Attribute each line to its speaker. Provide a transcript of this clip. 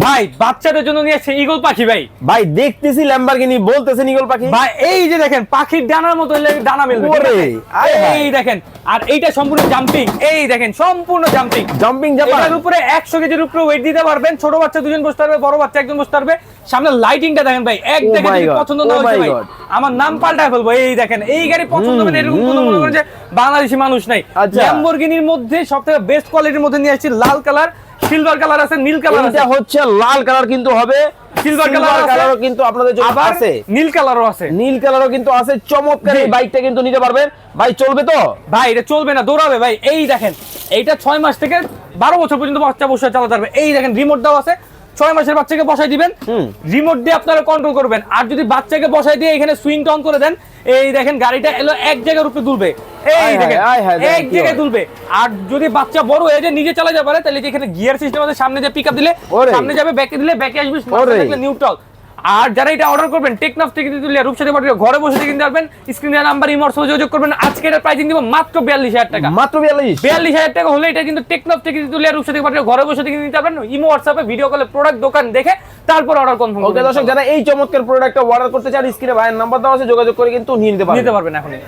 Speaker 1: ভাই বাচ্চাদের জন্য নিয়ে আসছে ঈগল পাখি ভাই।
Speaker 2: ভাই দেখতেছি ল্যাম্বরগিনি, বলতেছেন ঈগল পাখি।
Speaker 1: ভাই এই যে দেখেন পাখির ডানার মতো ডানা মেলবে, ঠিক
Speaker 2: ওরে,
Speaker 1: আছে?
Speaker 2: আয় হায়।
Speaker 1: এই দেখেন, আর এইটা সম্পূর্ণ জাম্পিং, এই দেখেন সম্পূর্ণ জাম্পিং।
Speaker 2: Jumping Japan.
Speaker 1: এটার উপরে 100 কেজির উপরে ওয়েট দিতে পারবেন। ছোট বাচ্চা দুজন বসতে পারবে, বড় বাচ্চা একজন বসতে পারবে। সামনে লাইটিংটা দেখেন ভাই, এক
Speaker 2: Oh
Speaker 1: দেখে
Speaker 2: my
Speaker 1: যদি
Speaker 2: God,
Speaker 1: পছন্দ না
Speaker 2: oh
Speaker 1: হয়
Speaker 2: my
Speaker 1: ভাই
Speaker 2: God।
Speaker 1: আমার নাম পাল্টায় ফেলবো। এই দেখেন এই গাড়ি পছন্দ হবে না এরকম কোনো মনে করেন যে বাংলাদেশি মানুষ নাই।
Speaker 2: আচ্ছা।
Speaker 1: ল্যাম্বরগিনির মধ্যে সবথেকে বেস্ট কোয়ালিটির মধ্যে নিয়ে আসছি লাল কালার, সিলভার কালার আছে, নীল কালার আছে।
Speaker 2: এটা হচ্ছে লাল কালার কিন্তু হবে,
Speaker 1: সিলভার
Speaker 2: কালারও কিন্তু আপনাদের জন্য
Speaker 1: আবার
Speaker 2: আছে,
Speaker 1: নীল কালারও আছে।
Speaker 2: নীল কালারও কিন্তু আছে। চমৎকার এই বাইকটা কিন্তু নিতে পারবেন ভাই। চলবে তো
Speaker 1: ভাই এটা চলবে না, দৌড়াবে ভাই। এই দেখেন এইটা 6 মাস থেকে 12 বছর পর্যন্ত বাচ্চা বসে চালাতে পারবে। এই দেখেন রিমোট দাও আছে, 6 মাসের বাচ্চাকে বসাই দিবেন, রিমোট দিয়ে আপনারা কন্ট্রোল করবেন। আর যদি বাচ্চাকে বসাই দিয়ে এখানে সুইং অন করে দেন, এই দেখেন গাড়িটা এলো এক জায়গার উপরে দুলবে। এই দেখেন এক জায়গায় দুলবে। আর যদি বাচ্চা বড় হয়ে যায় নিজে চালাতে পারে, তাহলে এখানে গিয়ার সিস্টেম আছে, সামনে যে পিকআপ দিলে সামনে যাবে, ব্যাকে দিলে ব্যাকে আসবে, নিউট্রাল। আর যারা এটা অর্ডার করবেন টেকনাফ থেকে তুলে রূপসাথী পাঠিয়ে ঘরে বসে কিনতে পারবেন। স্ক্রিনে নাম্বার ইমোর সাথে যোগাযোগ করবেন। আজকে এর প্রাইসিং দিব মাত্র 42000 টাকা।
Speaker 2: মাত্র
Speaker 1: 42000 টাকা হলে এটা কিন্তু টেকনাফ থেকে তুলে রূপসাথী পাঠিয়ে ঘরে বসে কিনতে নিতে পারবেন। ইমো হোয়াটসঅ্যাপে ভিডিও কলে প্রোডাক্ট দোকান দেখে তারপর অর্ডার কনফার্ম
Speaker 2: ওকে
Speaker 1: করবেন।
Speaker 2: দর্শক, যারা এই চমৎকার প্রোডাক্টটা অর্ডার করতে চান স্ক্রিনে ভাইয়ের নাম্বার দেওয়া আছে, যোগাযোগ করে কিন্তু নিয়ে নিতে
Speaker 1: নিতে পারবেন এখন।